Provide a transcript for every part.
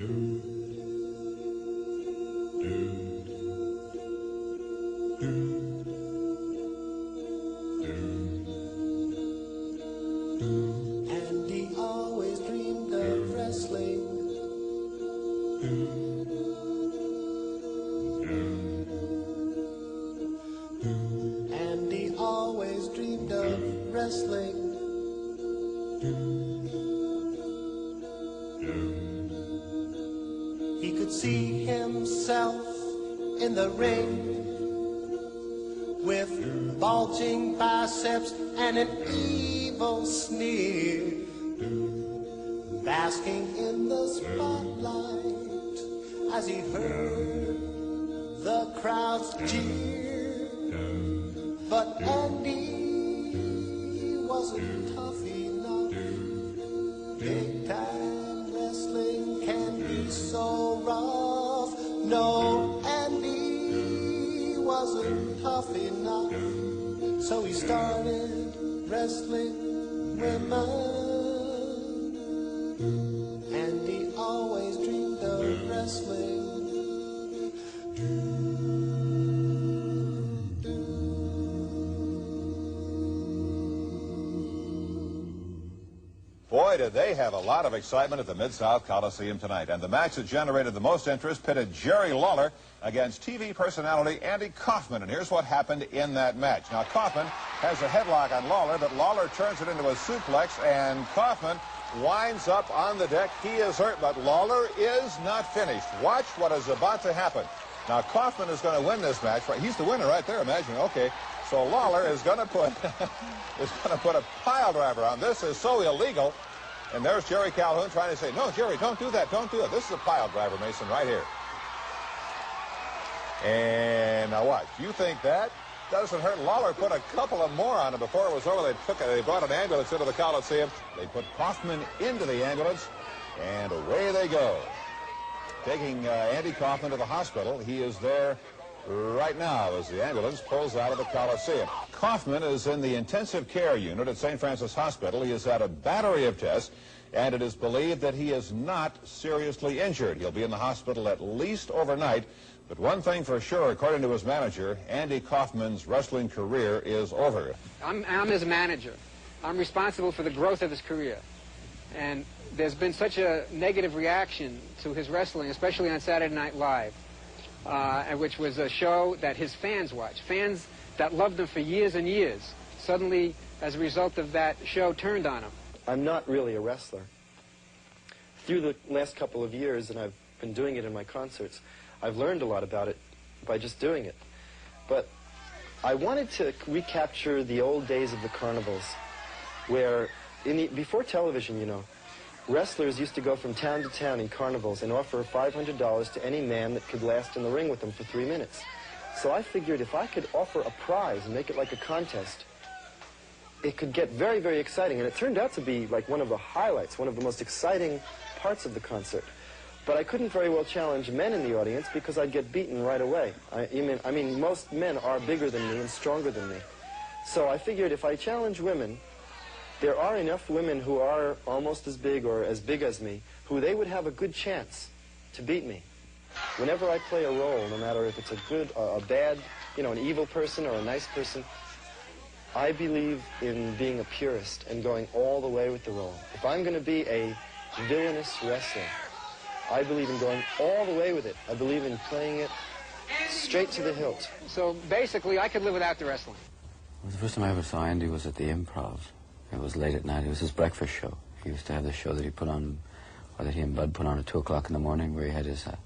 And he always dreamed of wrestling. And he always dreamed of wrestling. He could see himself in the ring with bulging biceps and an evil sneer, basking in the spotlight as he heard the crowds jeer. But Andy wasn't tough enough. Big time wrestling can be so rough. No, Andy wasn't tough enough. So he started wrestling women. And he always dreamed of wrestling. Boy, did they have a lot of excitement at the Mid-South Coliseum tonight. And the match that generated the most interest pitted Jerry Lawler against TV personality Andy Kaufman. And here's what happened in that match. Now, Kaufman has a headlock on Lawler, but Lawler turns it into a suplex, and Kaufman winds up on the deck. He is hurt, but Lawler is not finished. Watch what is about to happen. Now, Kaufman is going to win this match. Right? He's the winner right there, imagine. Okay, so Lawler is going to put a pile driver on. This is so illegal. And there's Jerry Calhoun trying to say, no, Jerry, don't do that, don't do it. This is a pile driver, Mason, right here. And now watch. You think that doesn't hurt? Lawler put a couple of more on him before it was over. They brought an ambulance into the Coliseum. They put Kaufman into the ambulance, and away they go. Taking Andy Kaufman to the hospital. He is there right now as the ambulance pulls out of the Coliseum. Kaufman is in the intensive care unit at St. Francis Hospital. He has had a battery of tests, and it is believed that he is not seriously injured. He'll be in the hospital at least overnight. But one thing for sure, according to his manager, Andy Kaufman's wrestling career is over. I'm his manager. I'm responsible for the growth of his career. And there's been such a negative reaction to his wrestling, especially on Saturday Night Live, which was a show that his fans watched. Fans that loved him for years and years, suddenly, as a result of that show, turned on him. I'm not really a wrestler. Through the last couple of years, and I've been doing it in my concerts, I've learned a lot about it by just doing it. But I wanted to recapture the old days of the carnivals, where before television, you know, wrestlers used to go from town to town in carnivals and offer $500 to any man that could last in the ring with them for 3 minutes. So I figured if I could offer a prize and make it like a contest, it could get very, very exciting. And it turned out to be like one of the highlights, one of the most exciting parts of the concert. But I couldn't very well challenge men in the audience because I'd get beaten right away. I mean, most men are bigger than me and stronger than me. So I figured if I challenge women, there are enough women who are almost as big or as big as me, who they would have a good chance to beat me. Whenever I play a role, no matter if it's a good or a bad, you know, an evil person or a nice person, I believe in being a purist and going all the way with the role. If I'm going to be a villainous wrestler, I believe in going all the way with it. I believe in playing it straight to the hilt. So basically, I could live without the wrestling. Well, the first time I ever saw Andy was at the Improv. It was late at night. It was his breakfast show. He used to have this show that he put on, or that he and Bud put on at 2 o'clock in the morning, where he had his, it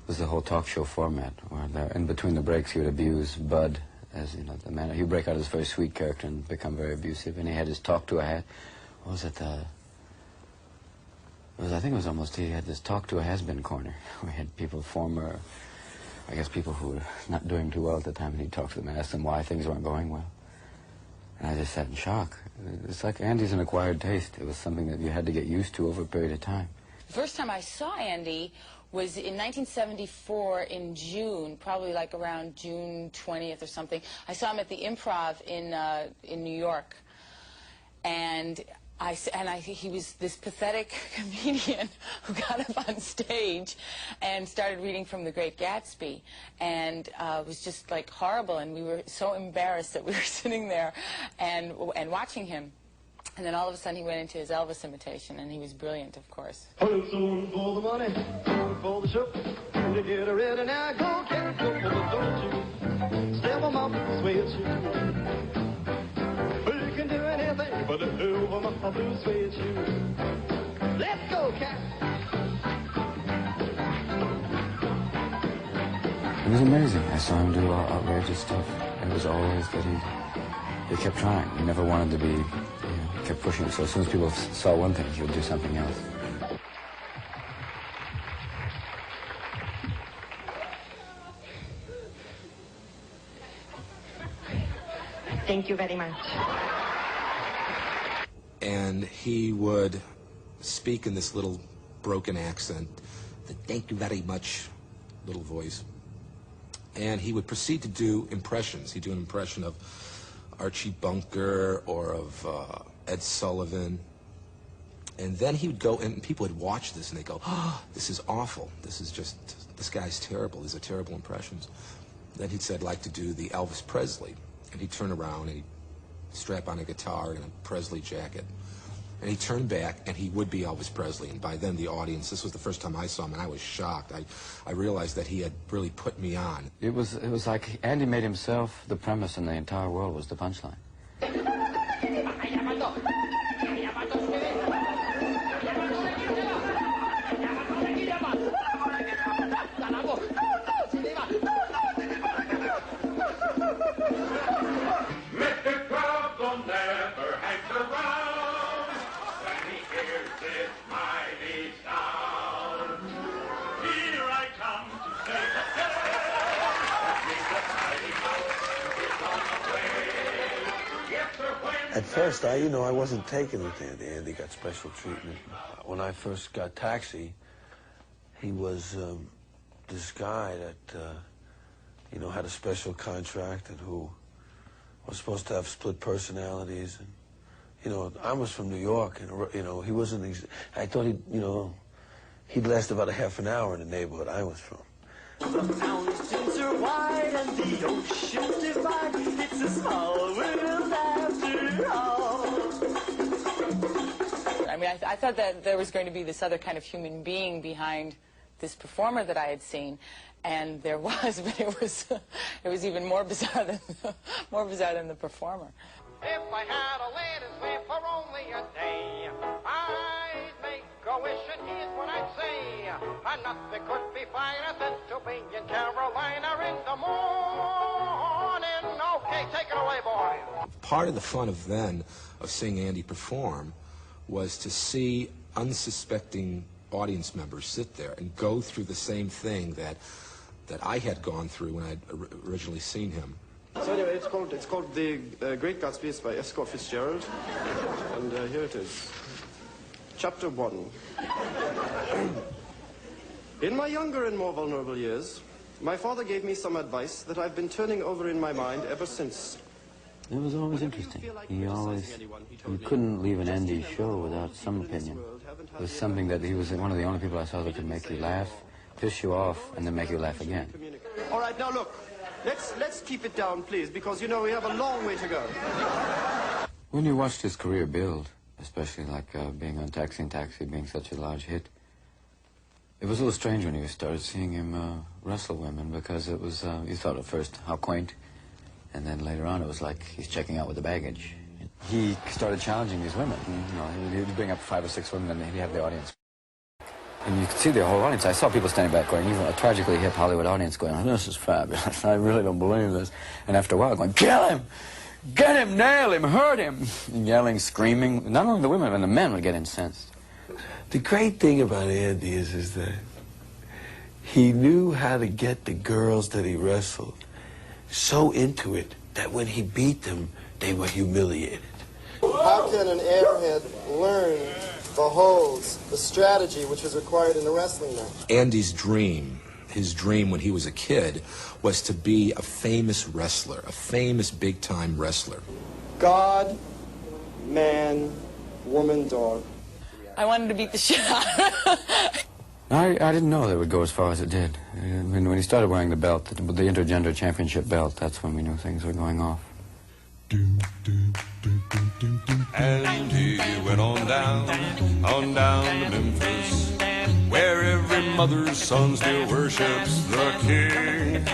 was the whole talk show format, where there, in between the breaks he would abuse Bud, as, you know, the man, he would break out his very sweet character and become very abusive, and he had his talk to a hat, what was it, I think it was almost, he had this talk to a has-been corner, where he had people former, I guess people who were not doing too well at the time, and he'd talk to them and ask them why things weren't going well. And I just sat in shock. It's like Andy's an acquired taste. It was something that you had to get used to over a period of time. The first time I saw Andy was in 1974 in June, probably like around June 20th or something. I saw him at the Improv in New York. And He was this pathetic comedian who got up on stage and started reading from The Great Gatsby, and it was just like horrible, and we were so embarrassed that we were sitting there and watching him. And then all of a sudden he went into his Elvis imitation, and he was brilliant, of course. One for the money, one for the show. You get ready now, go, carry go, but don't you step them up and sway it you. You can do anything but move them up and sway it you. Let's go, cat. It was amazing. I saw him do outrageous stuff. It was always that he kept trying. He never wanted to be, he kept pushing. So as soon as people saw one thing, he would do something else. Thank you very much. And he would speak in this little broken accent, the thank you very much little voice. And he would proceed to do impressions. He'd do an impression of Archie Bunker or of Ed Sullivan. And then he would go, and people would watch this, and they'd go, oh, this is awful. This guy's terrible. These are terrible impressions. Then he'd say, I'd like to do the Elvis Presley. And he'd turn around, and he'd strap on a guitar and a Presley jacket. And he'd turn back, and he would be Elvis Presley. And by then, the audience, this was the first time I saw him, and I was shocked. I realized that he had really put me on. It was like Andy made himself the premise, and the entire world was the punchline. At first, I wasn't taking it to Andy. Andy got special treatment. When I first got Taxi, he was this guy that, had a special contract and who was supposed to have split personalities. And, I was from New York, and, he wasn't, I thought he'd last about a half an hour in the neighborhood I was from. The mountains are wide and the ocean divide. It's a small world after all. I mean, I thought that there was going to be this other kind of human being behind this performer that I had seen, and there was, but it was even more bizarre than the performer. If I had a lady's lamp for only a day, I'd make a wish and here's what I'd say. And nothing could be finer than to be in Carolina in the morning. Okay, take it away, boy. Part of the fun of seeing Andy perform was to see unsuspecting audience members sit there and go through the same thing that I had gone through when I'd originally seen him. So anyway, it's called The Great Gatsby. It's by Scott Fitzgerald, and here it is. Chapter 1. In my younger and more vulnerable years, my father gave me some advice that I've been turning over in my mind ever since. It was always interesting. You couldn't leave an Andy show without some opinion. It was something that he was one of the only people I saw that could make you laugh, piss you off, and then make you laugh again. All right, now look, let's keep it down, please, because, we have a long way to go. When you watched his career build, especially like being on Taxi and Taxi being such a large hit, it was a little strange when you started seeing him wrestle women, because it was, you thought at first, how quaint, and then later on it was like he's checking out with the baggage. He started challenging these women. He'd bring up 5 or 6 women and he'd have the audience. And you could see the whole audience. I saw people standing back going, even a tragically hip Hollywood audience going, oh, this is fabulous. I really don't believe this. And after a while going, kill him! Get him, nail him, hurt him! And yelling, screaming. Not only the women, but the men would get incensed. The great thing about Andy is that he knew how to get the girls that he wrestled so into it that when he beat them, they were humiliated. How can an airhead learn the holds, the strategy which is required in a wrestling match? Andy's dream, his dream when he was a kid, was to be a famous wrestler, a famous big-time wrestler. God, man, woman, dog. I wanted to beat the shit out of him. I didn't know that it would go as far as it did. I mean, when he started wearing the belt, the intergender championship belt, that's when we knew things were going off. And he went on down to Memphis, where every mother's son still worships the king.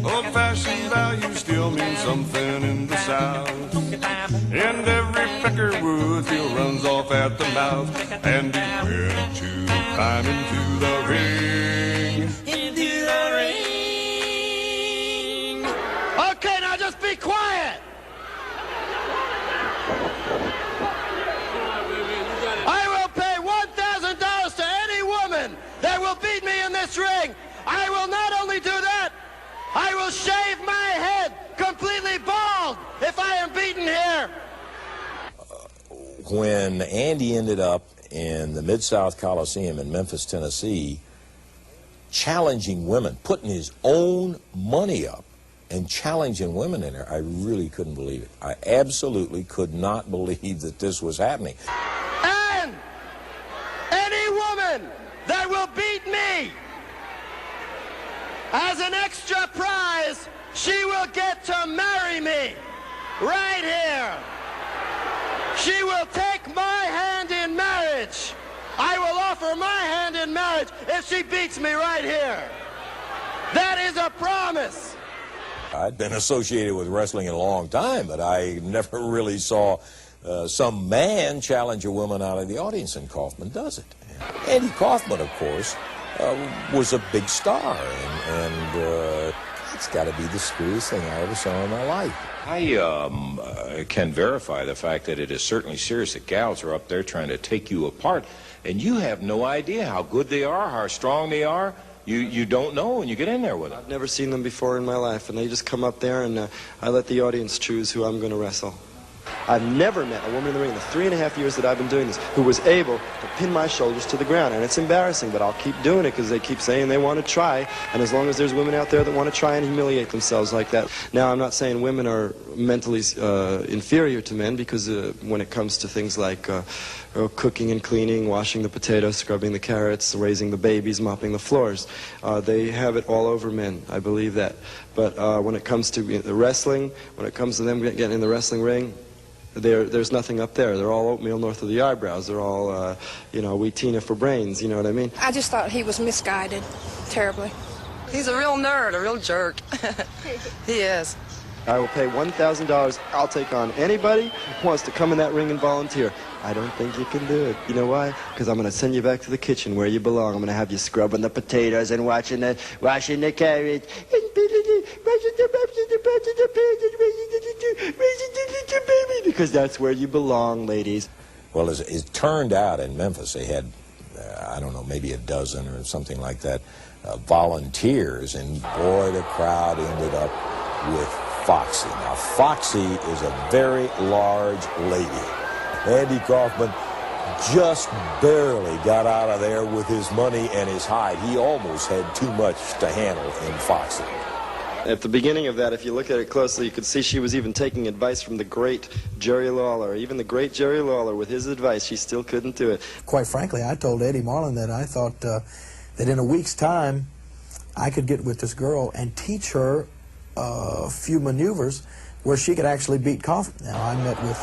Old-fashioned values still mean something in the South, and every Peckerwood still runs off at the mouth. And he went to climb into the ring. Into the ring. Okay, now just be quiet. I will pay $1,000 to any woman that will beat me in this ring. I will not only do that, I will shave my head completely bald if I am beaten here. When Andy ended up in the Mid-South Coliseum in Memphis, Tennessee, challenging women, putting his own money up and challenging women in there, I really couldn't believe it. I absolutely could not believe that this was happening. And any woman that will beat me, as an extra prize, she will get to marry me right here. She will take my hand in marriage. I will offer my hand in marriage if she beats me right here. That is a promise. I'd been associated with wrestling in a long time, but I never really saw some man challenge a woman out of the audience, and Kaufman does it. Andy Kaufman, of course, was a big star, and it's got to be the screwiest thing I ever saw in my life. I can verify the fact that it is certainly serious that gals are up there trying to take you apart, and you have no idea how good they are, how strong they are. You don't know when you get in there with them. I've never seen them before in my life, and they just come up there, and I let the audience choose who I'm going to wrestle. I've never met a woman in the ring in the 3.5 years that I've been doing this who was able to pin my shoulders to the ground. And it's embarrassing, but I'll keep doing it because they keep saying they want to try. And as long as there's women out there that want to try and humiliate themselves like that. Now, I'm not saying women are mentally inferior to men, because when it comes to things like cooking and cleaning, washing the potatoes, scrubbing the carrots, raising the babies, mopping the floors, they have it all over men. I believe that. But when it comes to the wrestling, when it comes to them getting in the wrestling ring, there's nothing up there. They're all oatmeal north of the eyebrows. They're all, wheat Tina for brains, you know what I mean? I just thought he was misguided terribly. He's a real nerd, a real jerk. He is. I will pay $1,000. I'll take on anybody who wants to come in that ring and volunteer. I don't think you can do it. You know why? Because I'm going to send you back to the kitchen where you belong. I'm going to have you scrubbing the potatoes and washing the carrots. Because that's where you belong, ladies. Well, as it turned out in Memphis, they had, I don't know, maybe a dozen or something like that, volunteers, and boy, the crowd ended up with Foxy. Now, Foxy is a very large lady. Andy Kaufman just barely got out of there with his money and his hide. He almost had too much to handle in Foxy. At the beginning of that, if you look at it closely, you could see she was even taking advice from the great Jerry Lawler. Even the great Jerry Lawler, with his advice, she still couldn't do it. Quite frankly, I told Eddie Marlin that I thought that in a week's time, I could get with this girl and teach her a few maneuvers where she could actually beat Kaufman. Now, I met with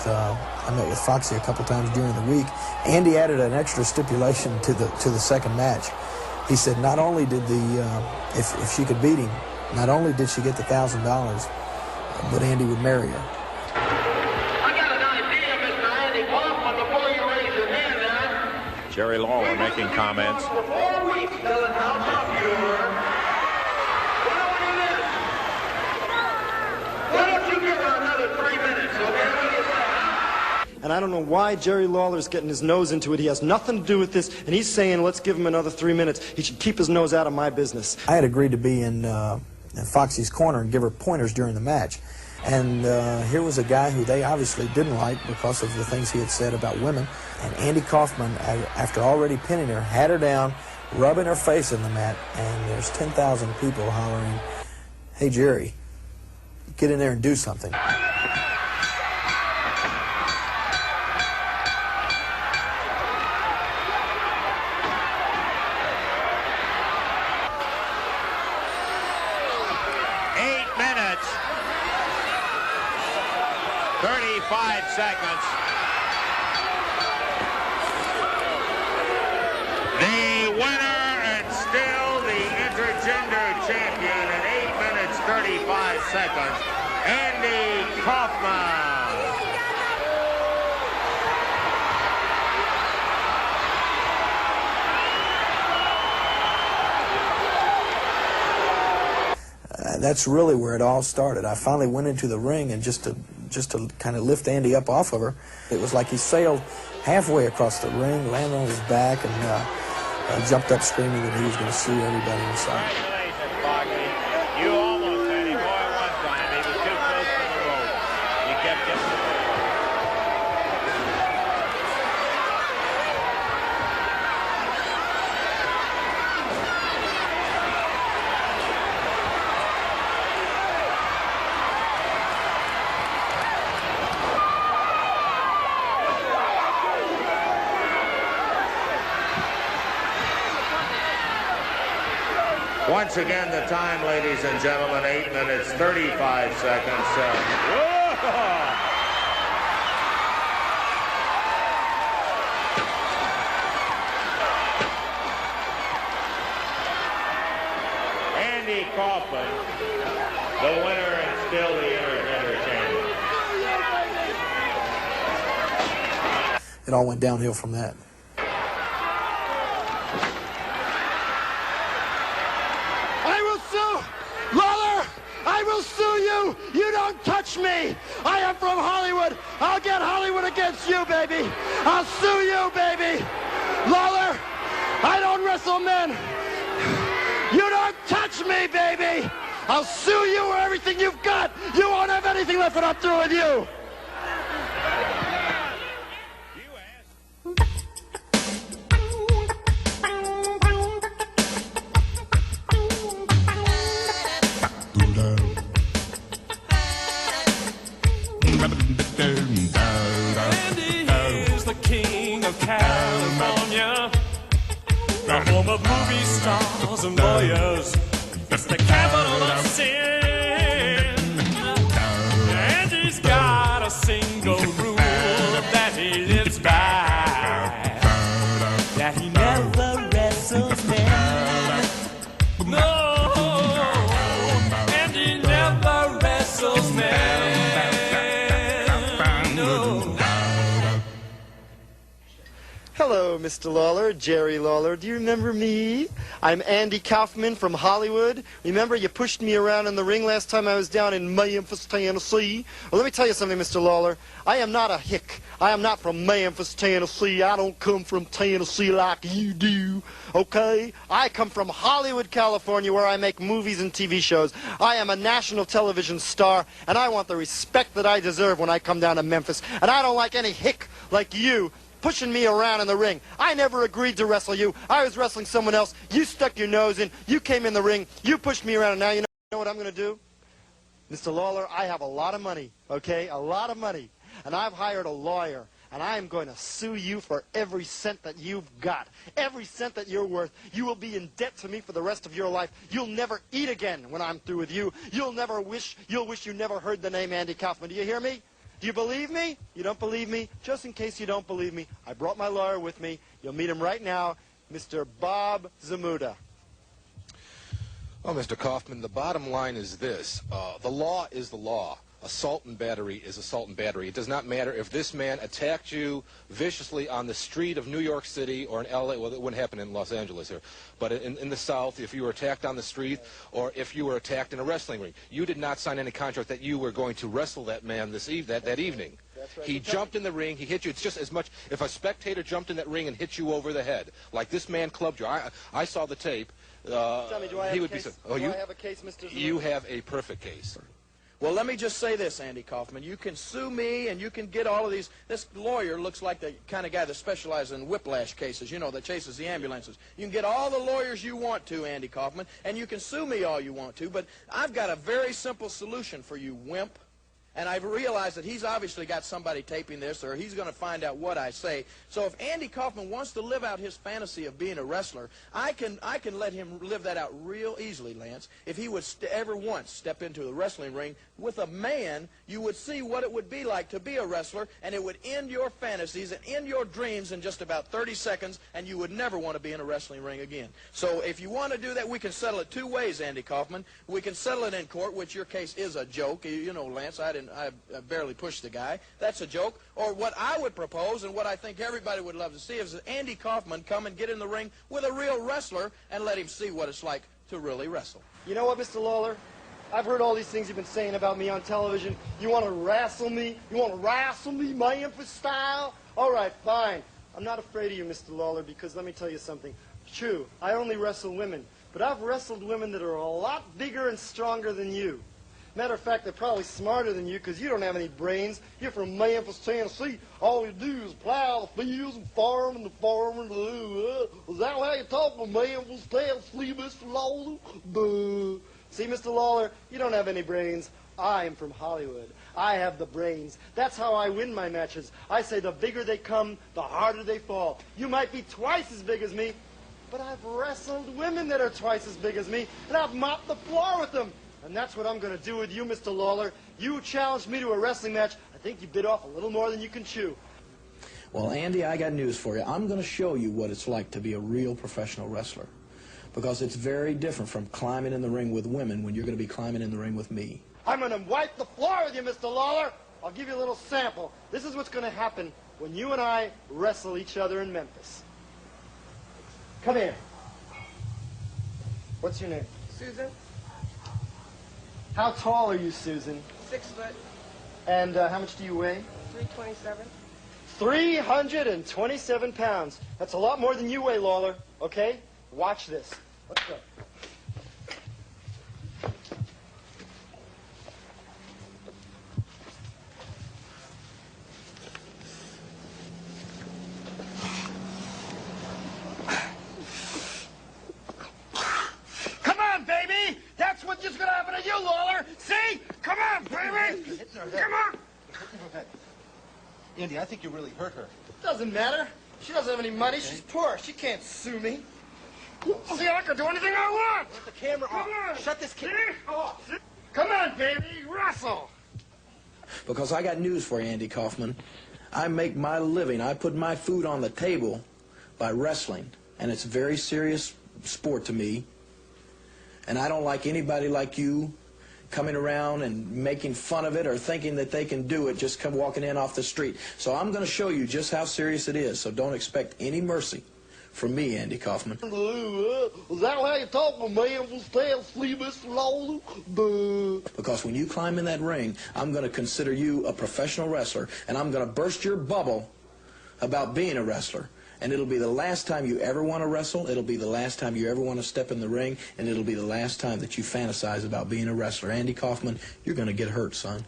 Foxy a couple times during the week. Andy added an extra stipulation to the second match. He said not only did if she could beat him, not only did she get the $1,000, but Andy would marry her. I got an idea, Mr. Andy Kaufman, before you raise your hand now. Jerry Lawler making comments. For 4 weeks selling house of yours. Why don't you give her another 3 minutes, okay? And I don't know why Jerry Lawler's getting his nose into it. He has nothing to do with this, and he's saying, let's give him another 3 minutes. He should keep his nose out of my business. I had agreed to be in Foxy's corner and give her pointers during the match. And here was a guy who they obviously didn't like because of the things he had said about women. And Andy Kaufman, after already pinning her, had her down, rubbing her face in the mat, and there's 10,000 people hollering, "Hey, Jerry, get in there and do something." 35 seconds. The winner and still the intergender champion in 8 minutes 35 seconds, Andy Kaufman. That's really where it all started. I finally went into the ring, and just to kind of lift Andy up off of her, it was like he sailed halfway across the ring, landed on his back, and jumped up screaming that he was going to sue everybody inside. Congratulations, Boggy. You almost had him. Boy, one time. He was too close to the rope. You kept getting the rope. Once again, the time, ladies and gentlemen, 8 minutes, 35 seconds. Andy Kaufman, the winner and still the intergender champion. It all went downhill from that. Lawler, I will sue you. You don't touch me. I am from Hollywood. I'll get Hollywood against you, baby. I'll sue you, baby. Lawler, I don't wrestle men. You don't touch me, baby. I'll sue you for everything you've got. You won't have anything left when I'm through with you. Andy is the king of California, the home of movie stars and lawyers. It's the capital of sin. Andy's got a single rule that he lives by, that he never wrestles men. No, Andy never wrestles men. Hello, Mr. Lawler, Jerry Lawler. Do you remember me? I'm Andy Kaufman from Hollywood. Remember you pushed me around in the ring last time I was down in Memphis, Tennessee? Well, let me tell you something, Mr. Lawler. I am not a hick. I am not from Memphis, Tennessee. I don't come from Tennessee like you do, okay? I come from Hollywood, California, where I make movies and TV shows. I am a national television star, and I want the respect that I deserve when I come down to Memphis. And I don't like any hick like you pushing me around in the ring. I never agreed to wrestle you. I was wrestling someone else. You stuck your nose in. You came in the ring. You pushed me around, and now you know what I'm going to do? Mr. Lawler, I have a lot of money, okay? A lot of money. And I've hired a lawyer, and I am going to sue you for every cent that you've got. Every cent that you're worth. You will be in debt to me for the rest of your life. You'll never eat again when I'm through with you. You'll wish you never heard the name Andy Kaufman. Do you hear me? Do you believe me? You don't believe me? Just in case you don't believe me, I brought my lawyer with me. You'll meet him right now, Mr. Bob Zamuda. Well, Mr. Kaufman, the bottom line is this. The law is the law. Assault and battery is assault and battery. It does not matter if this man attacked you viciously on the street of New York City or in L.A. Well, it wouldn't happen in Los Angeles here. But in the South, if you were attacked on the street or if you were attacked in a wrestling ring, you did not sign any contract that you were going to wrestle that man that evening. That's right. He jumped in the ring. He hit you. It's just as much if a spectator jumped in that ring and hit you over the head, like this man clubbed you. I saw the tape. Tell me, do I have he a would case? be. Oh, do I have a case, Mr. Zamuda? You have a perfect case. Well, let me just say this, Andy Kaufman. You can sue me, and you can get all of these. This lawyer looks like the kind of guy that specializes in whiplash cases, you know, that chases the ambulances. You can get all the lawyers you want to, Andy Kaufman, and you can sue me all you want to, but I've got a very simple solution for you, wimp. And I've realized that he's obviously got somebody taping this, or he's going to find out what I say. So if Andy Kaufman wants to live out his fantasy of being a wrestler, I can let him live that out real easily, Lance. If he would ever once step into the wrestling ring with a man, you would see what it would be like to be a wrestler, and it would end your fantasies and end your dreams in just about 30 seconds, and you would never want to be in a wrestling ring again. So if you want to do that, we can settle it two ways, Andy Kaufman. We can settle it in court, which your case is a joke. You know, Lance, I barely pushed the guy. That's a joke. Or what I would propose, and what I think everybody would love to see, is that Andy Kaufman come and get in the ring with a real wrestler and let him see what it's like to really wrestle. You know what, Mr. Lawler? I've heard all these things you've been saying about me on television. You want to wrestle me? You want to wrestle me, Memphis style? All right, fine. I'm not afraid of you, Mr. Lawler, because let me tell you something. True, I only wrestle women, but I've wrestled women that are a lot bigger and stronger than you. Matter of fact, they're probably smarter than you because you don't have any brains. You're from Memphis, Tennessee. All you do is plow the fields and farm and the farm and is that how you talk from Memphis, Tennessee, Mr. Lawler? See, Mr. Lawler, you don't have any brains. I'm from Hollywood. I have the brains. That's how I win my matches. I say the bigger they come, the harder they fall. You might be twice as big as me, but I've wrestled women that are twice as big as me, and I've mopped the floor with them. And that's what I'm going to do with you, Mr. Lawler. You challenged me to a wrestling match. I think you bit off a little more than you can chew. Well, Andy, I got news for you. I'm going to show you what it's like to be a real professional wrestler. Because it's very different from climbing in the ring with women when you're going to be climbing in the ring with me. I'm going to wipe the floor with you, Mr. Lawler. I'll give you a little sample. This is what's going to happen when you and I wrestle each other in Memphis. Come here. What's your name? Susan, How tall are you, Susan? 6 foot, And how much do you weigh? 327. 327 pounds. That's a lot more than you weigh, Lawler. Okay? Watch this. Let's go. Come on, baby! That's what's just gonna happen to you, Lawler! See? Come on, baby! Come on! Andy, I think you really hurt her. Doesn't matter. She doesn't have any money. She's poor. She can't sue me. See, I can do anything I want! Put the camera off. Shut this camera off. Come on, baby! Wrestle! Because I got news for you, Andy Kaufman. I make my living, I put my food on the table by wrestling. And it's a very serious sport to me. And I don't like anybody like you coming around and making fun of it or thinking that they can do it, just come walking in off the street. So I'm going to show you just how serious it is, so don't expect any mercy from me, Andy Kaufman. Is that how you talk to man from Tennessee, Mr. Lawler? Because when you climb in that ring, I'm going to consider you a professional wrestler, and I'm going to burst your bubble about being a wrestler. And it'll be the last time you ever want to wrestle, it'll be the last time you ever want to step in the ring, and it'll be the last time that you fantasize about being a wrestler. Andy Kaufman, you're going to get hurt, son.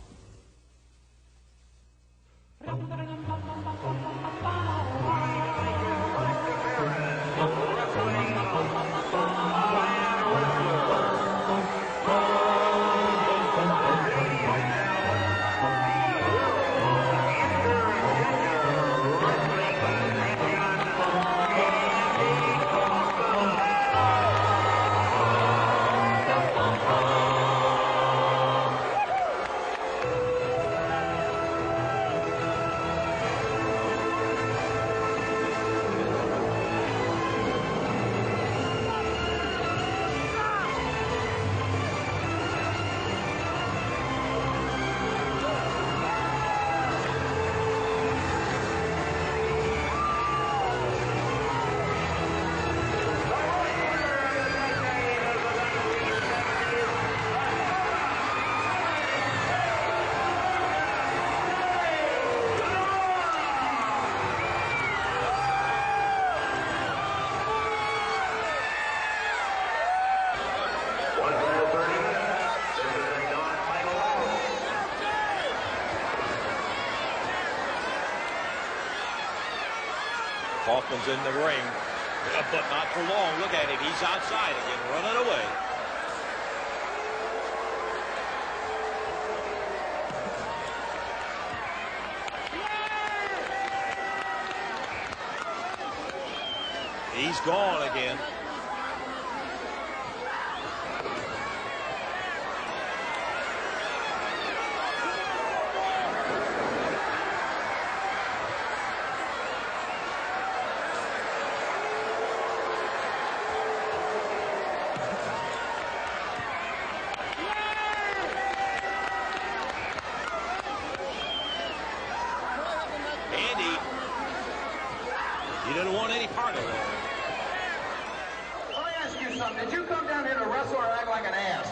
Kaufman's in the ring, but not for long. Look at him. He's outside again, running away. He's gone again. Andy, he didn't want any part of it. Let me ask you something. Did you come down here to wrestle or act like an ass?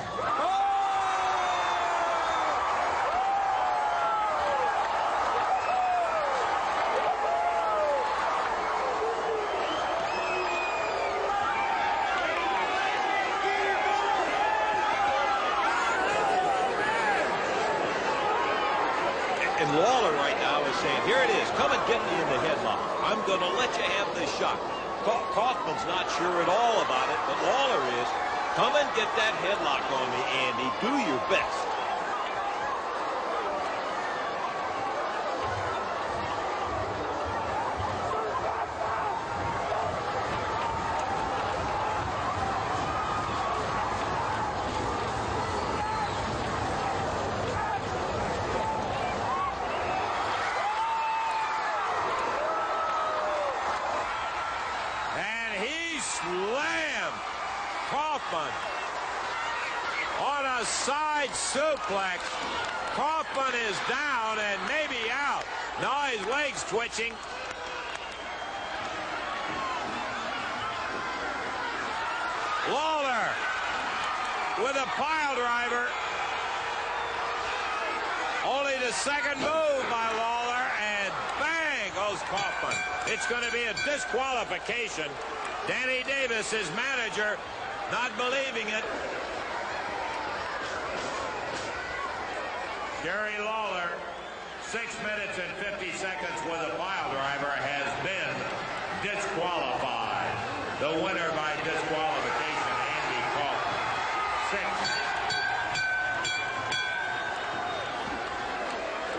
And Lawler right now is saying, here it is, come and get me in the headlock. I'm going to let you have this shot. Kaufman's not sure at all about it, but Lawler is. Come and get that headlock on me, Andy. Do your best. Slammed Kaufman on a side suplex. Kaufman is down and maybe out. Now his leg's twitching. Lawler with a pile driver. Only the second move by Lawler, and bang goes Kaufman. It's going to be a disqualification. Danny Davis, his manager, not believing it. Jerry Lawler, 6 minutes and 50 seconds with a pile driver, has been disqualified. The winner by disqualification, Andy Kaufman.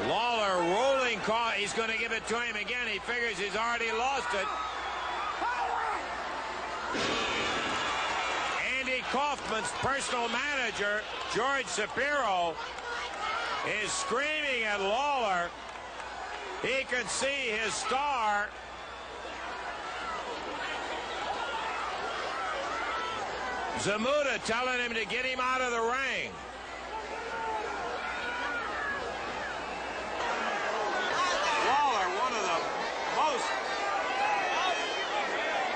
6. Lawler rolling call. He's going to give it to him again. He figures he's already lost it. Andy Kaufman's personal manager, George Shapiro, is screaming at Lawler. He can see his star. Zamuda telling him to get him out of the ring. Lawler, one of the most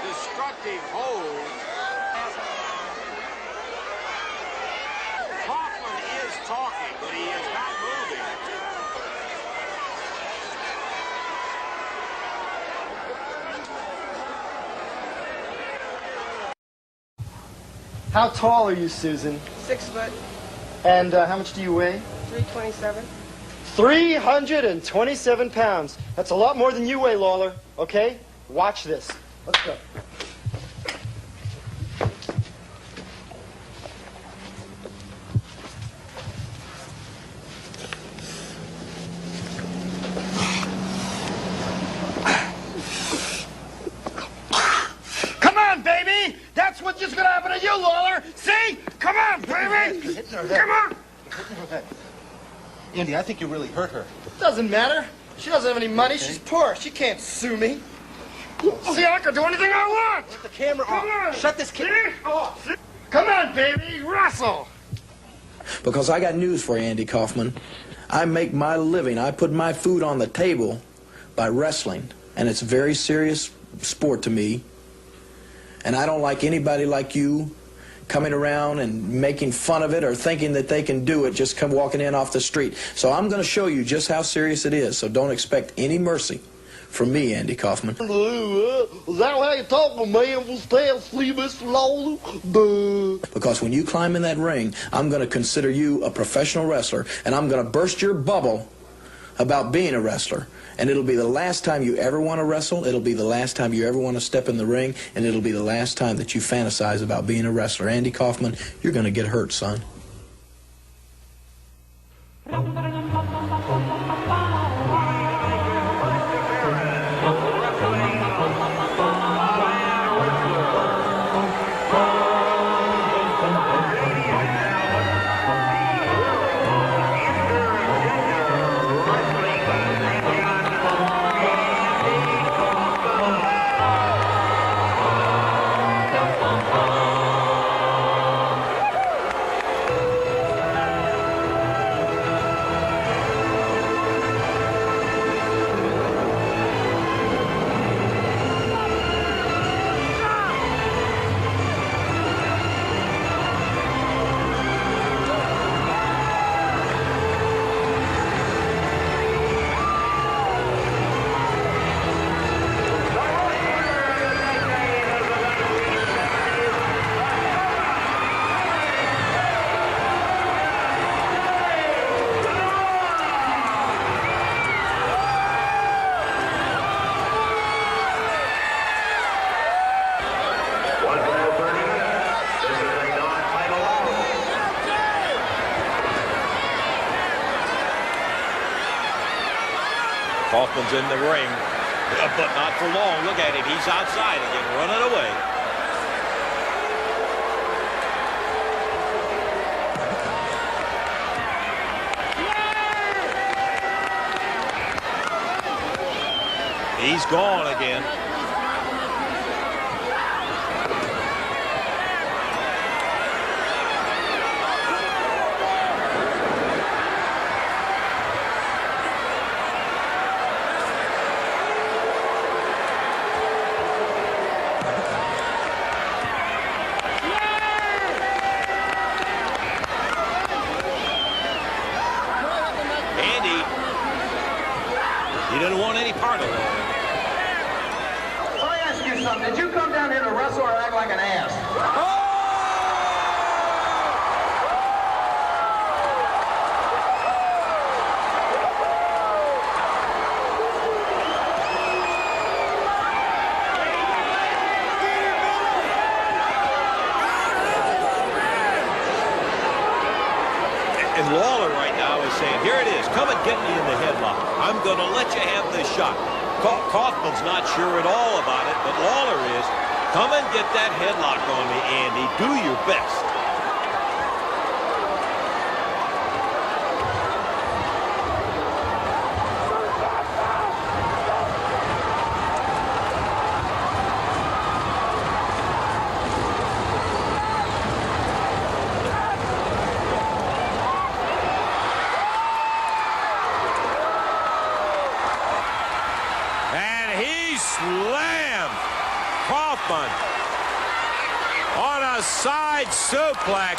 destructive holds. Kaufman is talking, but he is not moving. How tall are you, Susan? 6 foot, And how much do you weigh? 327. 327 pounds. That's a lot more than you weigh, Lawler. Okay? Watch this. Let's go. Come on, baby! That's what's just gonna happen to you, Lawler! See? Come on, baby! Come on! Andy, I think you really hurt her. Doesn't matter. She doesn't have any money. She's poor. She can't sue me. See, I can do anything I want! Put the camera Come off. on! Shut this camera off. Come on, baby! Wrestle! Because I got news for you, Andy Kaufman. I make my living, I put my food on the table by wrestling. And it's a very serious sport to me. And I don't like anybody like you coming around and making fun of it or thinking that they can do it, just come walking in off the street. So I'm going to show you just how serious it is. So don't expect any mercy from me, Andy Kaufman. Is that how you talk to me? I'm stay asleep, Mr. Lawler? Because when you climb in that ring, I'm going to consider you a professional wrestler, and I'm going to burst your bubble about being a wrestler. And it'll be the last time you ever want to wrestle, it'll be the last time you ever want to step in the ring, and it'll be the last time that you fantasize about being a wrestler. Andy Kaufman, you're going to get hurt, son. Kaufman's in the ring, but not for long. Look at him. He's outside again, running away. He's gone again. Andy, he didn't want any part of it. Let me ask you something. Did you come down here to wrestle or act like an ass? And Lawler right now is saying, here it is, come and get me in the headlock. I'm going to let you have this shot. Kaufman's not sure at all about it, but Lawler is. Come and get that headlock on me, Andy. Do your best. Slammed Kaufman on a side suplex.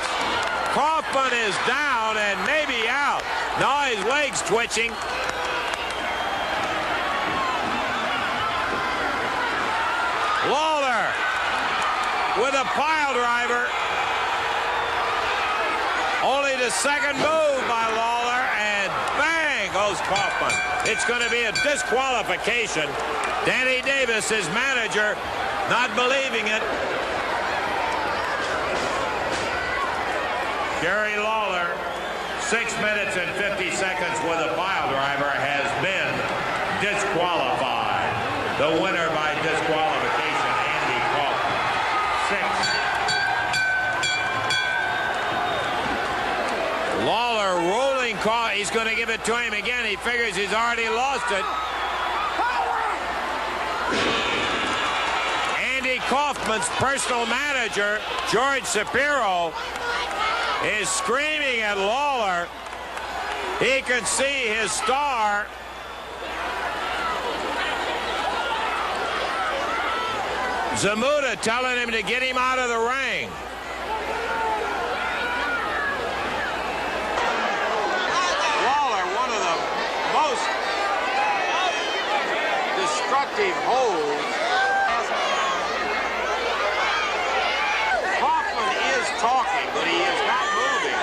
Kaufman is down and maybe out. Now his leg's twitching. Lawler with a pile driver. Only the second move by Lawler, and bang goes Kaufman. It's going to be a disqualification. Danny Davis, his manager, not believing it. Jerry Lawler, 6 minutes and 50 seconds with a pile driver, has been disqualified. The winner by disqualification, Andy Kaufman. 6. Lawler rolling call. He's going to give it to him again. He figures he's already lost it. Andy Kaufman's personal manager, George Shapiro, is screaming at Lawler. He can see his star. Zamuda telling him to get him out of the ring. Lawler, one of the most destructive holds. Kaufman is talking, but he is not moving.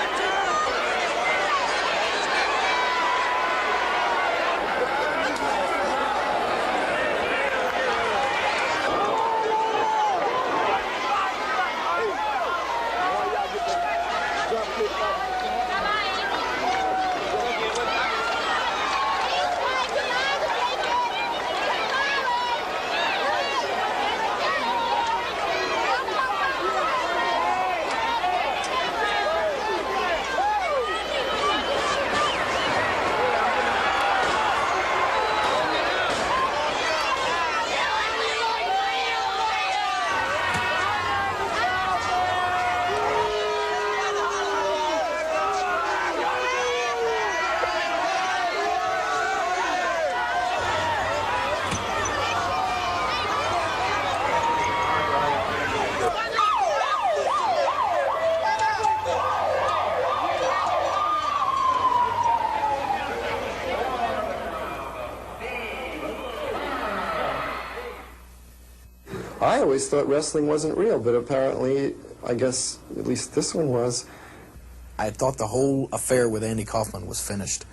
I always thought wrestling wasn't real, but apparently, I guess, at least this one was. I thought the whole affair with Andy Kaufman was finished.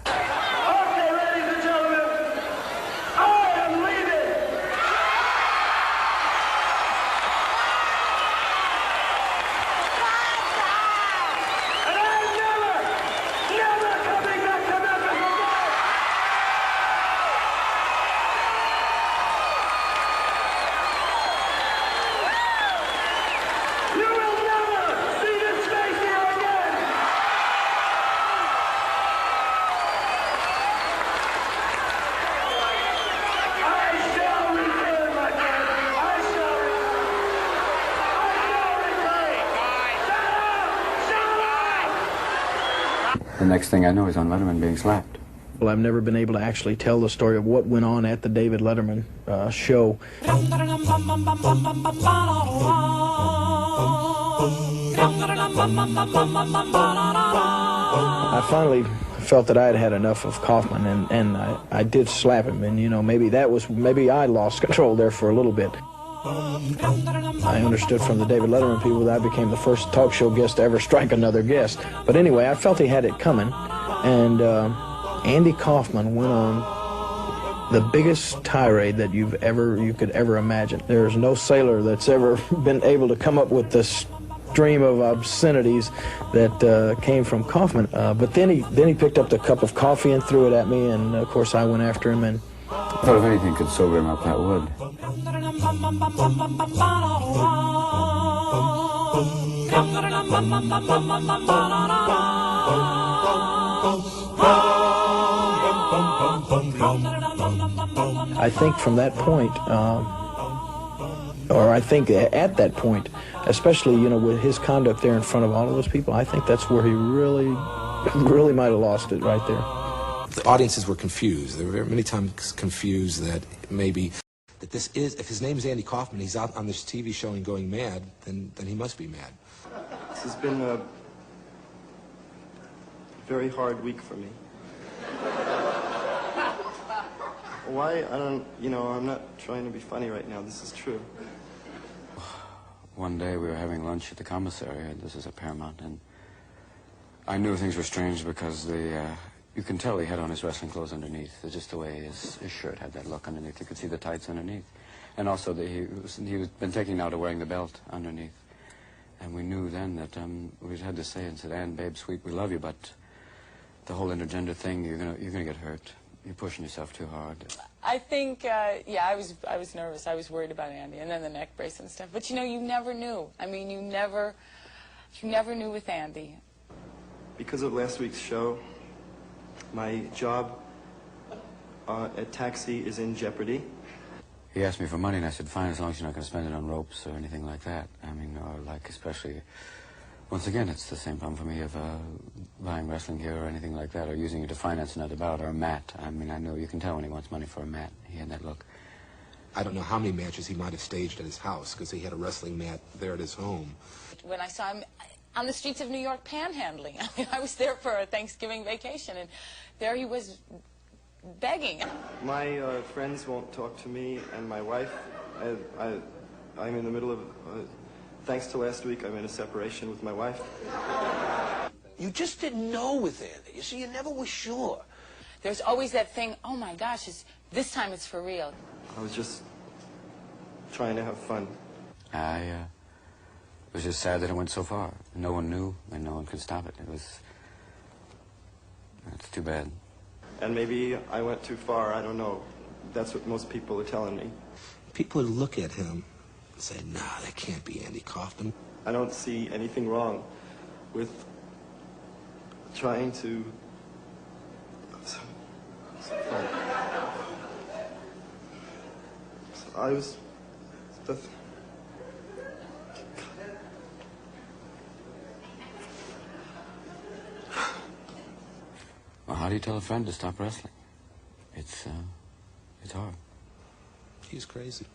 Okay, ladies and gentlemen, I am leaving. And I'm never coming back to Memphis again. next thing I know, he's on Letterman being slapped. Well, I've never been able to actually tell the story of what went on at the David Letterman show. I finally felt that I had had enough of Kaufman, and I did slap him, and you know, maybe I lost control there for a little bit. I understood from the David Letterman people that I became the first talk show guest to ever strike another guest. But anyway, I felt he had it coming, and Andy Kaufman went on the biggest tirade that you could ever imagine. There's no sailor that's ever been able to come up with this stream of obscenities that came from Kaufman. But then he picked up the cup of coffee and threw it at me, and of course I went after him. And I thought if anything could sober him up, that would. I think from that point, or I think at that point, especially, you know, with his conduct there in front of all of those people, I think that's where he really might have lost it right there. The audiences were confused. They were many times confused that maybe that this is, if his name is Andy Kaufman, he's out on this TV show and going mad, then he must be mad. This has been a very hard week for me. Why? I don't, you know, I'm not trying to be funny right now. This is true. One day we were having lunch at the commissary, and this is at Paramount, and I knew things were strange because you can tell he had on his wrestling clothes underneath. Just the way his shirt had that look underneath. You could see the tights underneath. And also that he was been taking now to wearing the belt underneath. And we knew then that we had to say and said, Ann, babe, sweet, we love you, but the whole intergender thing, you're gonna get hurt. You're pushing yourself too hard. I think, yeah, I was nervous. I was worried about Andy, and then the neck brace and stuff. But you know, you never knew. I mean, you never knew with Andy. Because of last week's show, my job at Taxi is in jeopardy. He asked me for money, and I said, fine, as long as you're not going to spend it on ropes or anything like that. I mean, or like, especially, once again, it's the same problem for me of buying wrestling gear or anything like that, or using it to finance another bout, or a mat. I mean, I know you can tell when he wants money for a mat. He had that look. I don't know how many matches he might have staged at his house, because he had a wrestling mat there at his home. When I saw him on the streets of New York panhandling, I mean, I was there for a Thanksgiving vacation, and there he was begging. My friends won't talk to me, and my wife, I'm in the middle of, thanks to last week, I'm in a separation with my wife. You just didn't know with Andy. You see, you never was sure. There's always that thing, oh my gosh, this time it's for real. I was just trying to have fun. It was just sad that it went so far. No one knew, and no one could stop it. It's too bad. And maybe I went too far, I don't know. That's what most people are telling me. People would look at him and say, nah, that can't be Andy Kaufman. I don't see anything wrong with trying to... I was... Well, how do you tell a friend to stop wrestling? It's hard. He's crazy.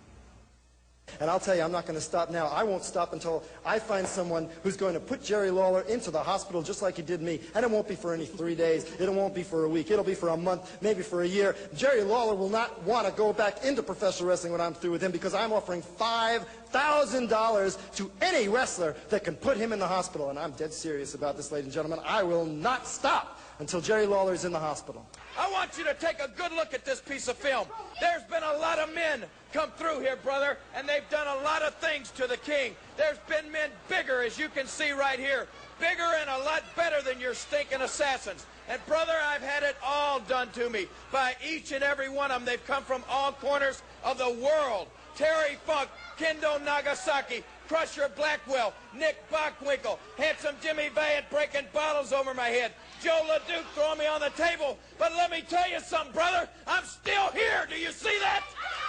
And I'll tell you, I'm not going to stop now. I won't stop until I find someone who's going to put Jerry Lawler into the hospital just like he did me. And it won't be for any 3 days. It won't be for a week. It'll be for a month, maybe for a year. Jerry Lawler will not want to go back into professional wrestling when I'm through with him, because I'm offering $5,000 to any wrestler that can put him in the hospital. And I'm dead serious about this, ladies and gentlemen. I will not stop until Jerry Lawler is in the hospital. I want you to take a good look at this piece of film. There's been a lot of men come through here, brother, and they've done a lot of things to the king. There's been men bigger, as you can see right here, bigger and a lot better than your stinking assassins. And, brother, I've had it all done to me by each and every one of them. They've come from all corners of the world. Terry Funk, Kendo Nagasaki, Crusher Blackwell, Nick Bockwinkel, Handsome Jimmy Valiant breaking bottles over my head, Joe LeDuc throwing me on the table. But let me tell you something, brother, I'm still here. Do you see that?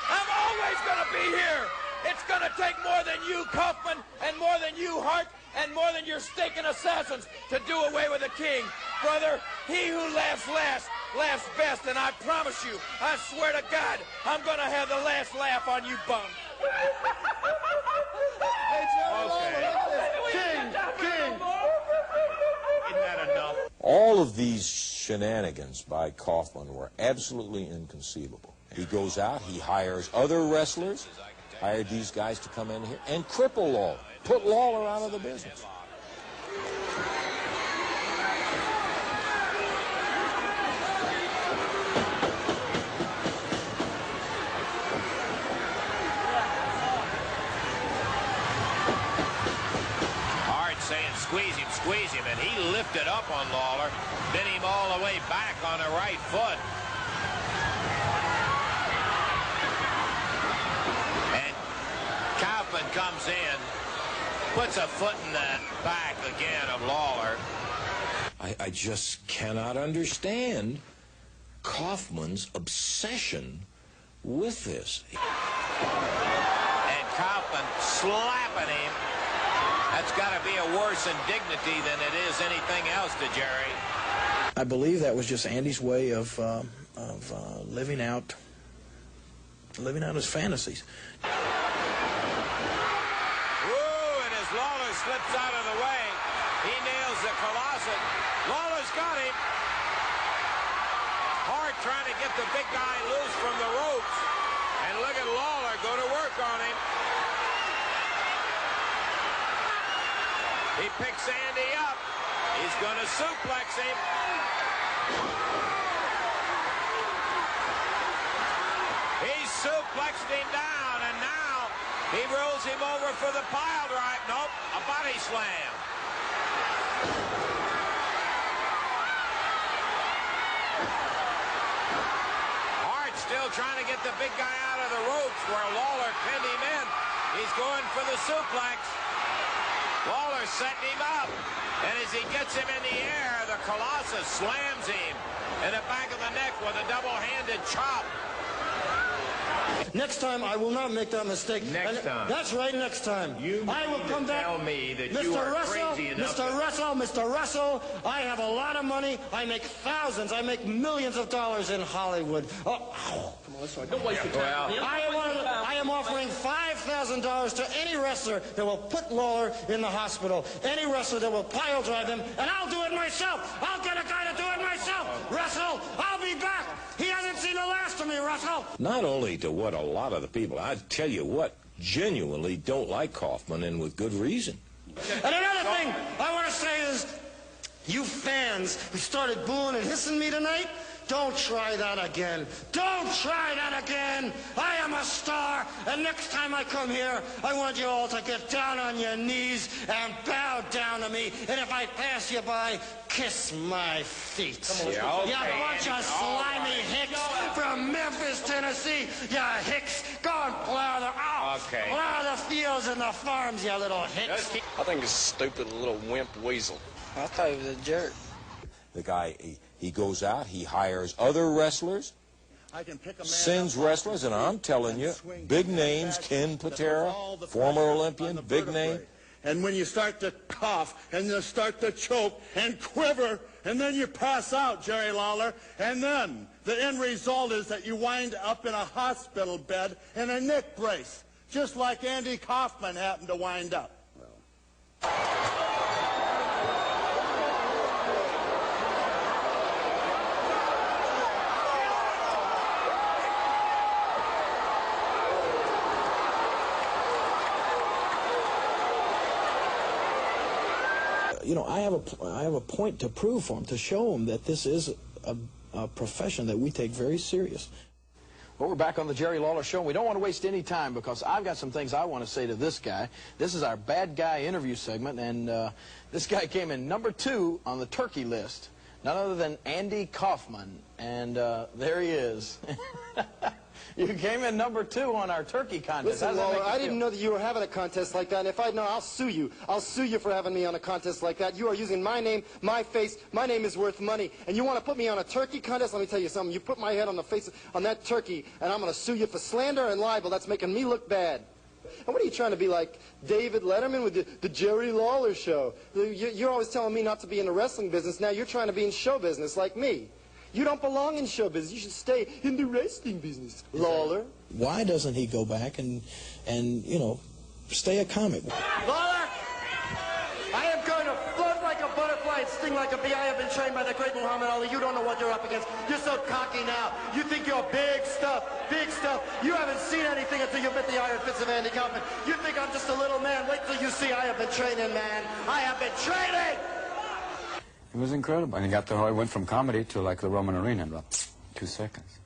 I'm always going to be here. It's going to take more than you, Kaufman, and more than you, Hart, and more than your stinking assassins to do away with the king. brother. He who laughs last laughs best, and I promise you, I swear to God, I'm going to have the last laugh on you bum. Hey, Jerry Lawler, look at this. King. Isn't that enough? All of these shenanigans by Kaufman were absolutely inconceivable. He goes out, he hires other wrestlers, hired these guys to come in here and cripple Lawler, put Lawler out of the business. Squeeze him, and he lifted up on Lawler, bent him all the way back on the right foot. And Kaufman comes in, puts a foot in the back again of Lawler. I just cannot understand Kaufman's obsession with this. And Kaufman slapping him. That's got to be a worse indignity than it is anything else to Jerry. I believe that was just Andy's way of living out his fantasies. Ooh, and as Lawler slips out of the way, he nails the Colossus. Lawler's got him. Hart trying to get the big guy loose from the ropes. And look at Lawler go to work on him. He picks Andy up. He's going to suplex him. He suplexed him down, and now he rolls him over for the pile drive. Nope, a body slam. Hart still trying to get the big guy out of the ropes where Lawler pinned him in. He's going for the suplex. Lawler setting him up, and as he gets him in the air, the Colossus slams him in the back of the neck with a double-handed chop. Next time, I will not make that mistake. Next time. That's right, next time. I will come back. Tell me that you are crazy enough. Mr. Russell, I have a lot of money. I make thousands. I make millions of dollars in Hollywood. Oh, come on, let's try. Don't waste your time. I am offering $5,000 to any wrestler that will put Lawler in the hospital. Any wrestler that will pile drive him, and I'll do it myself. I'll get a guy to do it myself. Russell, I'll be back. He hasn't seen the last of me, Russell. Not only to what a lot of the people, I tell you what, genuinely don't like Kaufman, and with good reason. And another thing I want to say is, you fans who started booing and hissing me tonight, don't try that again. Don't try that again. I am a star, and next time I come here, I want you all to get down on your knees and bow down to me. And if I pass you by, kiss my feet. Yeah, okay. You bunch of slimy hicks from Memphis, Tennessee. You hicks. Go and plow the fields and the farms, you little hicks. I think it's a stupid little wimp weasel. I thought he was a jerk. The guy, he goes out, he hires other wrestlers, sends wrestlers, and I'm telling you, big names, Ken Patera, former Olympian, big name. And when you start to cough, and you start to choke, and quiver, and then you pass out, Jerry Lawler, and then the end result is that you wind up in a hospital bed in a neck brace, just like Andy Kaufman happened to wind up. You know, I have a point to prove for him, to show him that this is a profession that we take very serious. Well, we're back on the Jerry Lawler Show. We don't want to waste any time because I've got some things I want to say to this guy. This is our bad guy interview segment, and this guy came in #2 on the turkey list. None other than Andy Kaufman, and there he is. You came in #2 on our turkey contest. Listen, Lawler, I didn't know that you were having a contest like that, and if I'd known, I'll sue you. I'll sue you for having me on a contest like that. You are using my name, my face. My name is worth money, and you want to put me on a turkey contest? Let me tell you something. You put my head on the face on that turkey, and I'm going to sue you for slander and libel. That's making me look bad. And what are you trying to be like, David Letterman with the Jerry Lawler show? You're always telling me not to be in the wrestling business. Now you're trying to be in show business like me. You don't belong in show business. You should stay in the wrestling business, Lawler. Why doesn't he go back and you know, stay a comic? Lawler, I am going to float like a butterfly and sting like a bee. I have been trained by the great Muhammad Ali. You don't know what you're up against. You're so cocky now. You think you're big stuff, big stuff. You haven't seen anything until you bit the iron fist of Andy Kaufman. You think I'm just a little man. Wait till you see I have been training, man. I have been training! It was incredible. And he got he went from comedy to like the Roman arena in about 2 seconds.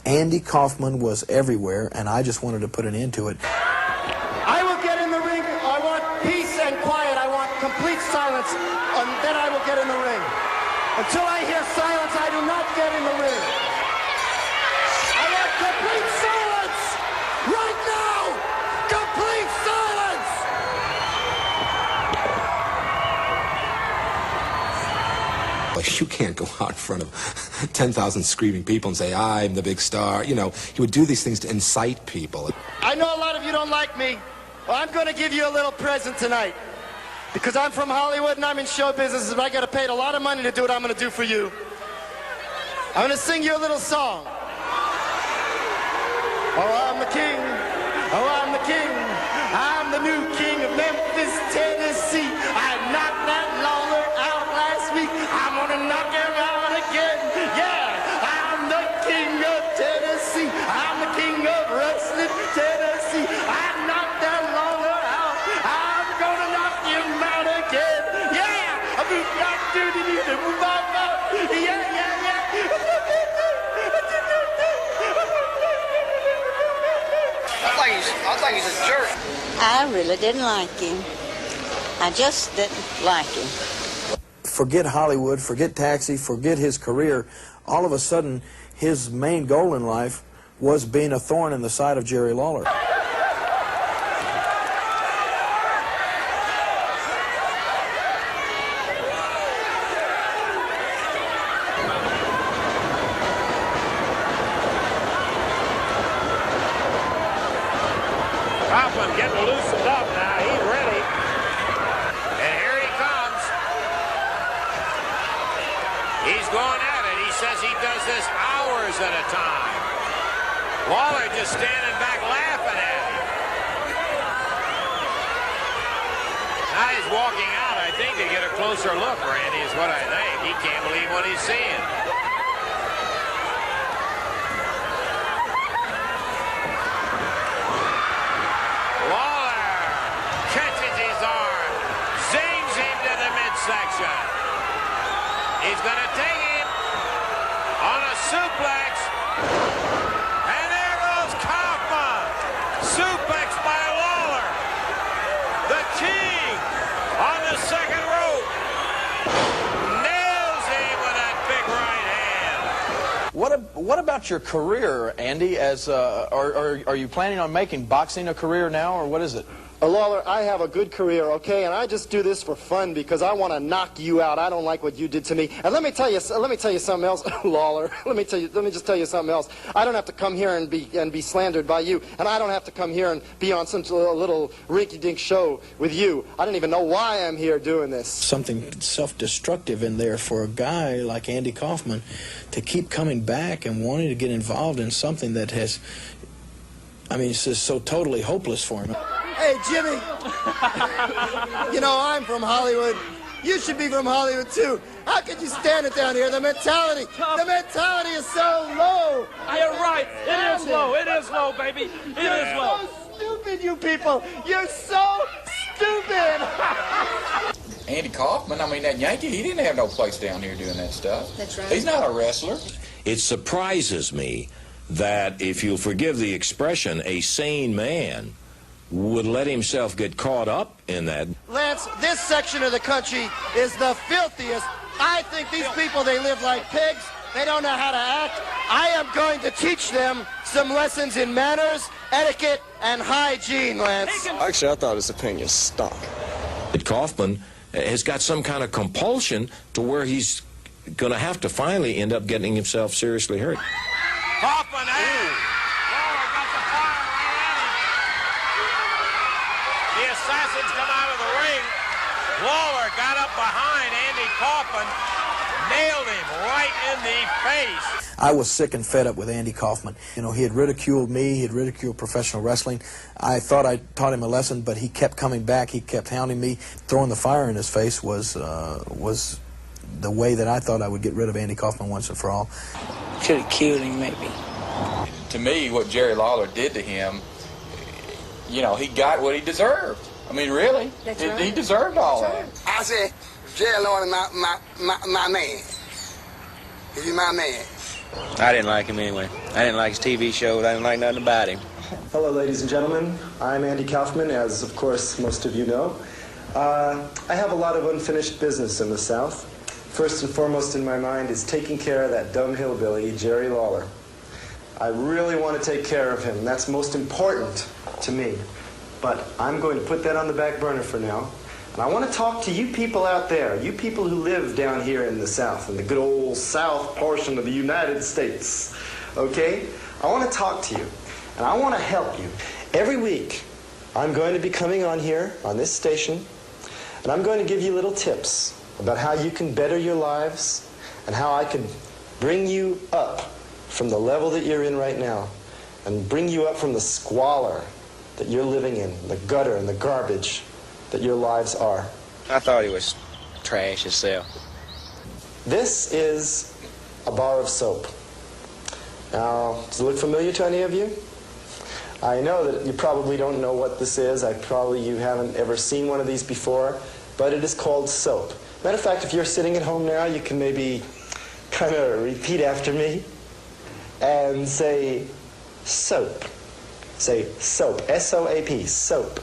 Andy Kaufman was everywhere, and I just wanted to put an end to it. I will get in the ring. I want peace and quiet. I want complete silence, and then I will get in the ring. Until I hear silence, I do not get in the ring. I want complete silence! Right now! Complete silence! Like, you can't go out in front of 10,000 screaming people and say, I'm the big star. You know, he would do these things to incite people. I know a lot of you don't like me. Well, I'm going to give you a little present tonight. Because I'm from Hollywood and I'm in show business, and I got paid a lot of money to do what I'm going to do for you. I'm going to sing you a little song. Oh, I'm the king. Oh, I'm the king. I'm the new king of Memphis, Tennessee. I knocked that Lawler out last week. I'm going to knock him out again. Yeah, I'm the king of Tennessee. I'm the king of wrestling, Tennessee. I knocked that Lawler out. I'm going to knock him out again. Yeah, I'm going to knock him out. Yeah, yeah, yeah. I think he's a jerk. I really didn't like him. I just didn't like him. Forget Hollywood, forget Taxi, forget his career. All of a sudden, his main goal in life was being a thorn in the side of Jerry Lawler. Kaufman getting loosened up now. He's ready. And here he comes. He's going at it. He says he does this hours at a time. Lawler just standing back laughing at him. Now he's walking out, I think, to get a closer look, Randy, is what I think. He can't believe what he's seeing. Section. He's going to take him on a suplex. And there goes Kaufman. Suplex by Lawler. The king on the second rope. Nails him with that big right hand. What about your career, Andy? As are you planning on making boxing a career now, or what is it? Lawler, I have a good career, okay, and I just do this for fun because I want to knock you out. I don't like what you did to me. And let me tell you something else, Lawler. Let me just tell you something else. I don't have to come here and be slandered by you, and I don't have to come here and be on some little rinky-dink show with you. I don't even know why I'm here doing this. Something self-destructive in there for a guy like Andy Kaufman to keep coming back and wanting to get involved in something that has, I mean, it's just so totally hopeless for him. Hey, Jimmy. You know, I'm from Hollywood. You should be from Hollywood, too. How could you stand it down here? The mentality is so low. You're right. It is low. It is low, baby. It is low. You're so stupid, you people. You're so stupid. Andy Kaufman, I mean, that Yankee, he didn't have no place down here doing that stuff. That's right. He's not a wrestler. It surprises me that, if you'll forgive the expression, a sane man would let himself get caught up in that. Lance, this section of the country is the filthiest. I think these people, they live like pigs. They don't know how to act. I am going to teach them some lessons in manners, etiquette, and hygiene, Lance. Actually, I thought his opinion stunk. That Kaufman has got some kind of compulsion to where he's going to have to finally end up getting himself seriously hurt. Kaufman, Lawler got the fire right at him. The assassins come out of the ring. Lawler got up behind Andy Kaufman, nailed him right in the face. I was sick and fed up with Andy Kaufman. You know, he had ridiculed me, he had ridiculed professional wrestling. I thought I taught him a lesson, but he kept coming back, he kept hounding me. Throwing the fire in his face was the way that I thought I would get rid of Andy Kaufman once and for all. Should have killed him, maybe. To me, what Jerry Lawler did to him, you know, he got what he deserved. I mean, really, he deserved all that. I said, Jerry Lawler, my man. He's my man. I didn't like him anyway. I didn't like his TV shows. I didn't like nothing about him. Hello, ladies and gentlemen. I'm Andy Kaufman, as of course most of you know. I have a lot of unfinished business in the South. First and foremost in my mind is taking care of that dumb hillbilly, Jerry Lawler. I really want to take care of him. That's most important to me. But I'm going to put that on the back burner for now. And I want to talk to you people out there, you people who live down here in the South, in the good old South portion of the United States. Okay? I want to talk to you, and I want to help you. Every week, I'm going to be coming on here, on this station, and I'm going to give you little tips about how you can better your lives and how I can bring you up from the level that you're in right now and bring you up from the squalor that you're living in, the gutter and the garbage that your lives are. I thought he was trash himself. This is a bar of soap. Now, does it look familiar to any of you? I know that you probably don't know what this is. You haven't ever seen one of these before, but it is called soap. Matter of fact, if you're sitting at home now, you can maybe kind of repeat after me and say soap. Say soap, S-O-A-P, soap.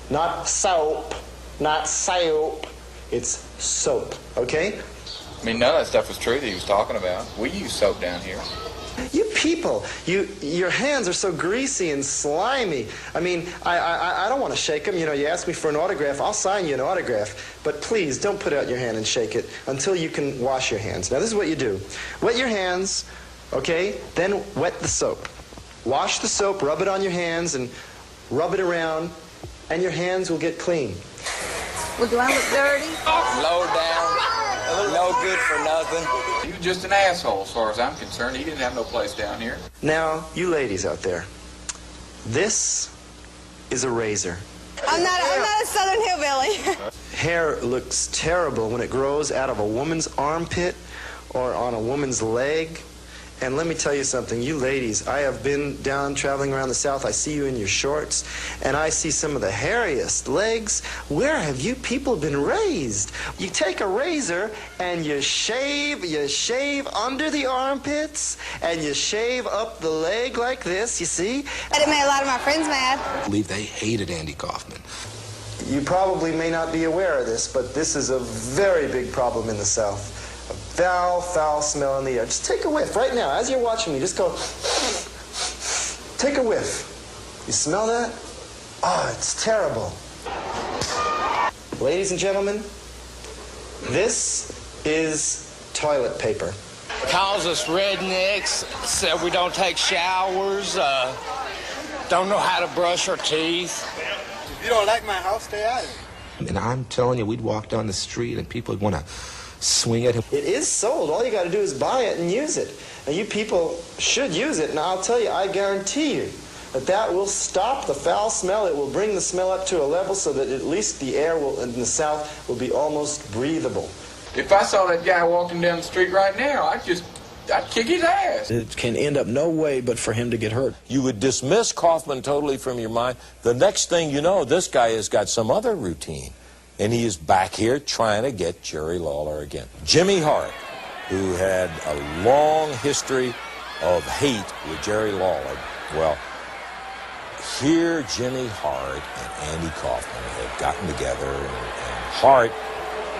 Not soap, not soap. It's soap, okay? I mean, none of that stuff was true that he was talking about. We use soap down here. You people, your hands are so greasy and slimy. I mean, I don't want to shake them. You know, you ask me for an autograph, I'll sign you an autograph. But please, don't put out your hand and shake it until you can wash your hands. Now, this is what you do. Wet your hands, okay? Then wet the soap. Wash the soap, rub it on your hands, and rub it around, and your hands will get clean. Well, do I look dirty? Low down, no good for nothing. He was just an asshole as far as I'm concerned. He didn't have no place down here. Now, you ladies out there, this is a razor. I'm not a Southern hillbilly. Hair looks terrible when it grows out of a woman's armpit or on a woman's leg. And let me tell you something, you ladies, I have been down traveling around the South. I see you in your shorts, and I see some of the hairiest legs. Where have you people been raised? You take a razor and you shave under the armpits, and you shave up the leg like this, you see? And it made a lot of my friends mad. I believe they hated Andy Kaufman. You probably may not be aware of this, but this is a very big problem in the South. A foul, foul smell in the air. Just take a whiff right now. As you're watching me, just go, take a whiff. You smell that? Oh, it's terrible. Ladies and gentlemen, this is toilet paper. Calls us rednecks, said we don't take showers, don't know how to brush our teeth. If you don't like my house, stay out of it. And I'm telling you, we'd walk down the street and people would want to swing at him. It is sold. All you got to do is buy it and use it. And you people should use it. And I'll tell you, I guarantee you, that will stop the foul smell. It will bring the smell up to a level so that at least the air in the South will be almost breathable. If I saw that guy walking down the street right now, I'd kick his ass. It can end up no way but for him to get hurt. You would dismiss Kaufman totally from your mind. The next thing you know, this guy has got some other routine, and he is back here trying to get Jerry Lawler again. Jimmy Hart, who had a long history of hate with Jerry Lawler, well, here Jimmy Hart and Andy Kaufman have gotten together, and Hart,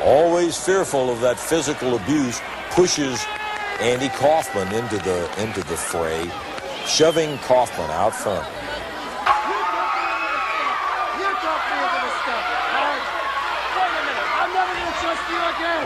always fearful of that physical abuse, pushes Andy Kaufman into the fray, shoving Kaufman out front. You talk me into this stuff, Hart. Wait a minute. I'm never going to trust you again.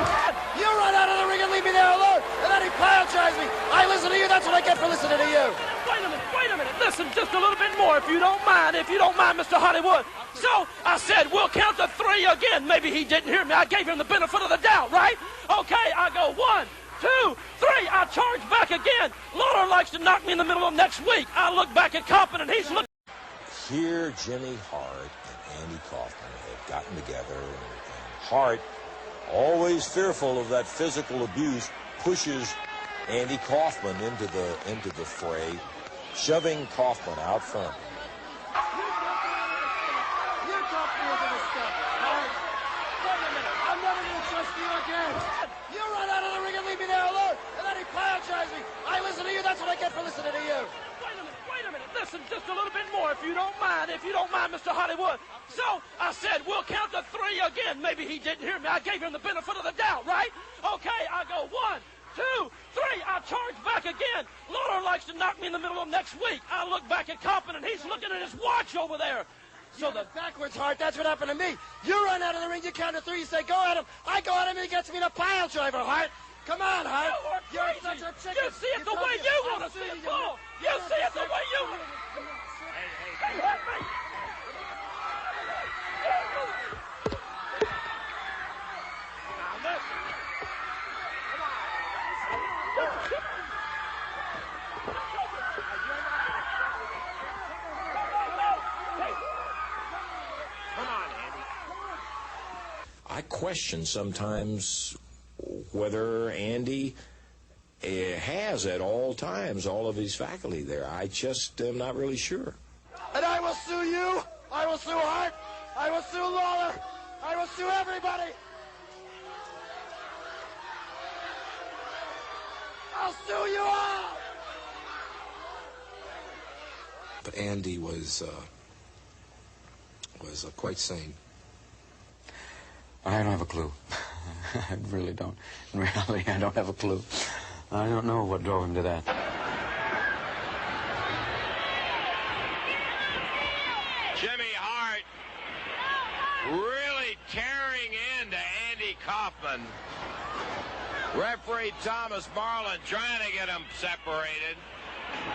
You run out of the ring and leave me there alone, and then he pile-drives me. I listen to you. That's what I get for listening to you. Wait a minute. Listen just a little bit more, if you don't mind, Mr. Hollywood. So I said, we'll count to 3 again. Maybe he didn't hear me. I gave him the benefit of the doubt, right? Okay, I go 1, 2, 3. I charge back again. Lawler likes to knock me in the middle of next week. I look back at Kaufman, and he's looking. Here Jimmy Hart and Andy Kaufman have gotten together, and Hart, always fearful of that physical abuse, pushes Andy Kaufman into the fray, shoving Kaufman out front. You talk me into this stuff, Hart. Wait a minute. I'm never going to trust you again. You run out of the ring and leave me there alone, and then he pile-drives me. I listen to you. That's what I get for listening to you. Wait a minute. Listen just a little bit more, if you don't mind, Mr. Hollywood. So I said, we'll count to 3 again. Maybe he didn't hear me. I gave him the benefit of the doubt, right? Okay, I go 1, 2, 3. I charge back again. Lawler likes to knock me in the middle of next week. I look back at Kaufman, and he's looking at his watch over there. So the backwards, Hart, that's what happened to me. You run out of the ring, you count to 3, you say, go at him. I go at him, and he gets me in a pile driver, Hart. Come on, Hart. You're such a chicken. You see it the way you want to see it, Paul. You see it the way you want to. Hey, hit me. Now listen. Come on, Andy. I question sometimes whether Andy has at all times all of his faculty there. I just am not really sure. And I will sue you. I will sue Hart. I will sue Lawler. I will sue everybody. I'll sue you all. But Andy was quite sane. I don't have a clue. I really don't. In reality, I don't have a clue. I don't know what drove him to that. Jimmy Hart really tearing into Andy Kaufman. Referee Thomas Marlin trying to get them separated.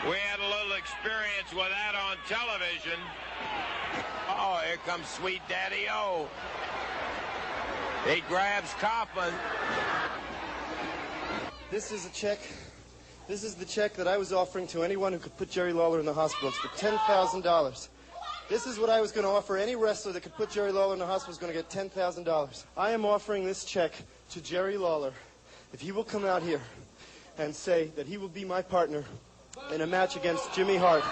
We had a little experience with that on television. Oh, here comes Sweet Daddy O. He grabs Kaufman. This is a check. This is the check that I was offering to anyone who could put Jerry Lawler in the hospital. It's for $10,000. This is what I was going to offer any wrestler that could put Jerry Lawler in the hospital is going to get $10,000. I am offering this check to Jerry Lawler if he will come out here and say that he will be my partner in a match against Jimmy Hart.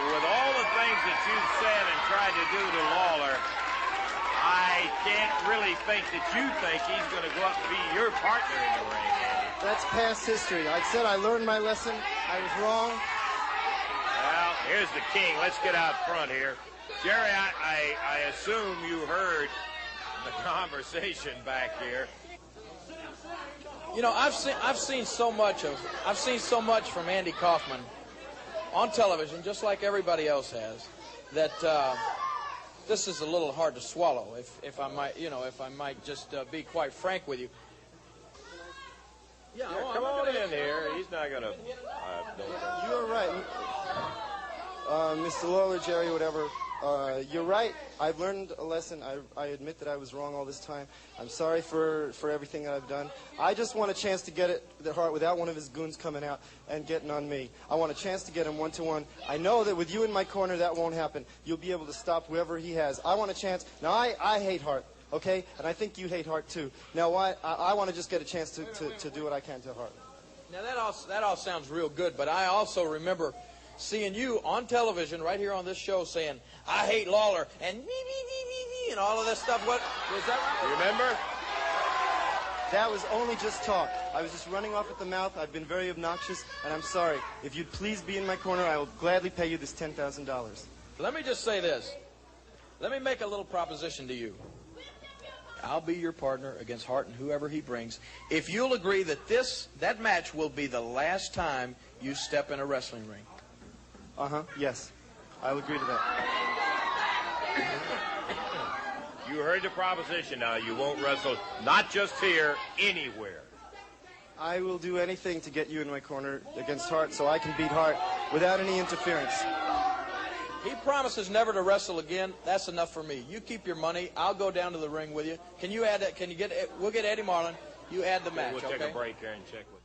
With all the things that you've said and tried to do to Lawler, I can't really think that you think he's going to go up and be your partner in the ring, Andy. That's past history. Like I said, I learned my lesson. I was wrong. Well, here's the king. Let's get out front here. Jerry, I assume you heard the conversation back here. You know, I've seen so much from Andy Kaufman on television, just like everybody else has, that this is a little hard to swallow. If I might just be quite frank with you. Yeah, come on in here. He's not going to. You're right. Mr. Lawler, Jerry, whatever. You're right. I've learned a lesson. I admit that I was wrong all this time. I'm sorry for everything that I've done. I just want a chance to get it the Hart without one of his goons coming out and getting on me. I want a chance to get him one-to-one. I know that with you in my corner, that won't happen. You'll be able to stop whoever he has. I want a chance. Now, I hate Hart, okay? And I think you hate Hart, too. Now, I want to just get a chance to do what I can to Hart. Now, that all sounds real good, but I also remember seeing you on television right here on this show saying, I hate Lawler, and and all of this stuff. What was that right? You remember? That was only just talk. I was just running off at the mouth. I've been very obnoxious, and I'm sorry. If you'd please be in my corner, I will gladly pay you this $10,000. Let me just say this. Let me make a little proposition to you. I'll be your partner against Hart and whoever he brings. If you'll agree that that match will be the last time you step in a wrestling ring. Yes. I'll agree to that. You heard the proposition now. You won't wrestle, not just here, anywhere. I will do anything to get you in my corner against Hart so I can beat Hart without any interference. He promises never to wrestle again. That's enough for me. You keep your money. I'll go down to the ring with you. Can you add that? We'll get Eddie Marlin. You add the match, okay? We'll take a break here and check with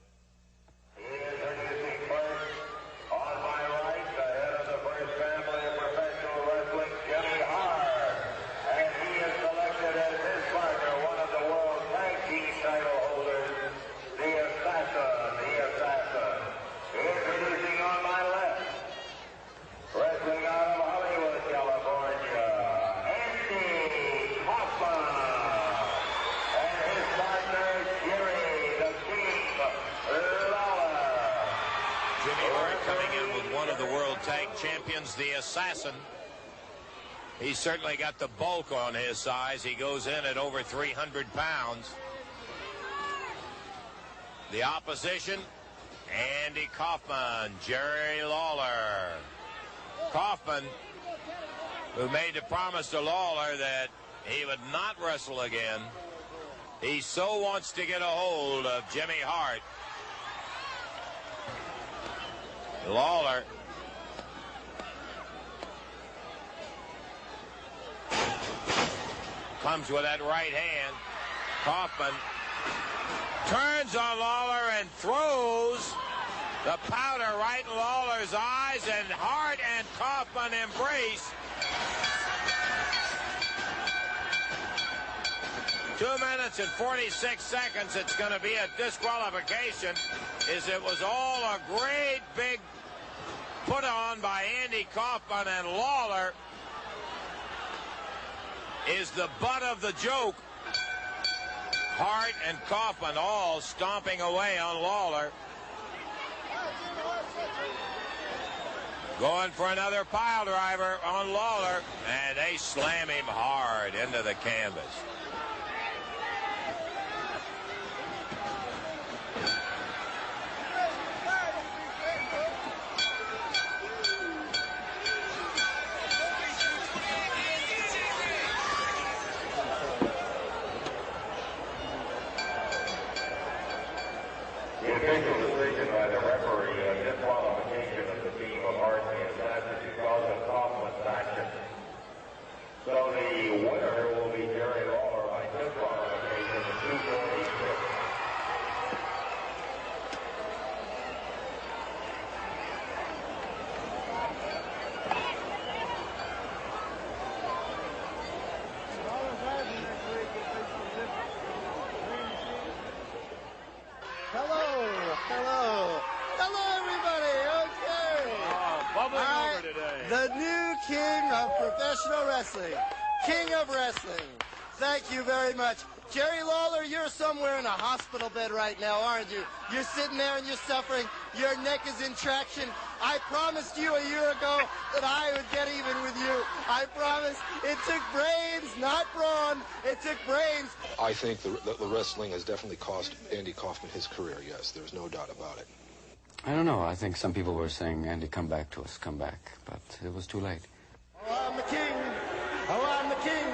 champions, the Assassin. He's certainly got the bulk on his size. He goes in at over 300 pounds. The opposition, Andy Kaufman, Jerry Lawler. Kaufman, who made the promise to Lawler that he would not wrestle again. He so wants to get a hold of Jimmy Hart. Lawler comes with that right hand. Kaufman turns on Lawler and throws the powder right in Lawler's eyes, and Hart and Kaufman embrace. 2 minutes and 46 seconds. It's going to be a disqualification, as it was all a great big put on by Andy Kaufman, and Lawler is the butt of the joke. Hart and Kaufman all stomping away on Lawler. Going for another pile driver on Lawler, and they slam him hard into the canvas. The official decision by the referee of disqualification of the team of Hart and the Assassin because of Kaufman's action. So the winner will be Jerry Lawler by disqualification at 2:46. The new king of professional wrestling. King of wrestling. Thank you very much. Jerry Lawler, you're somewhere in a hospital bed right now, aren't you? You're sitting there and you're suffering. Your neck is in traction. I promised you a year ago that I would get even with you. I promised. It took brains, not brawn. It took brains. I think the wrestling has definitely cost Andy Kaufman his career, yes. There's no doubt about it. I don't know. I think some people were saying, Andy, come back to us, come back. But it was too late. Oh, I'm the king. Oh, I'm the king.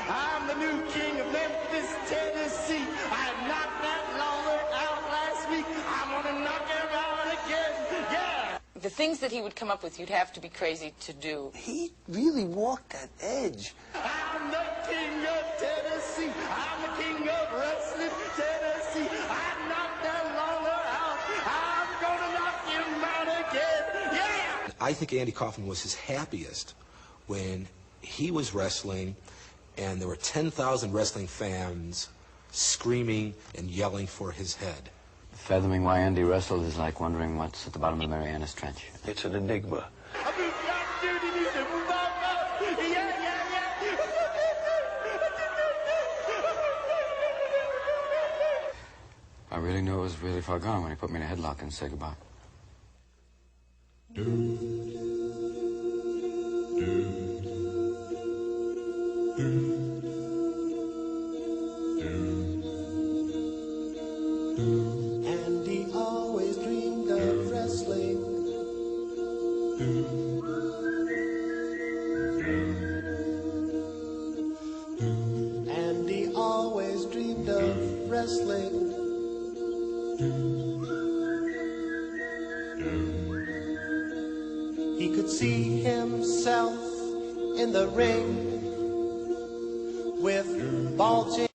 I'm the new king of Memphis, Tennessee. I knocked that Lawler out last week. I'm going to knock him out again. Yeah. the things that he would come up with, you'd have to be crazy to do. He really walked that edge. I'm the king of Tennessee. I'm the king of wrestling Tennessee. I knocked that Lawler out. I'm gonna knock him out again. Yeah! I think Andy Kaufman was his happiest when he was wrestling and there were 10,000 wrestling fans screaming and yelling for his head. Fathoming why Andy wrestled is like wondering what's at the bottom of Mariana's Trench. It's an enigma. I really knew it was really far gone when he put me in a headlock and said goodbye. Andy always dreamed of wrestling. Andy always dreamed of wrestling. He could see himself in the ring with bulging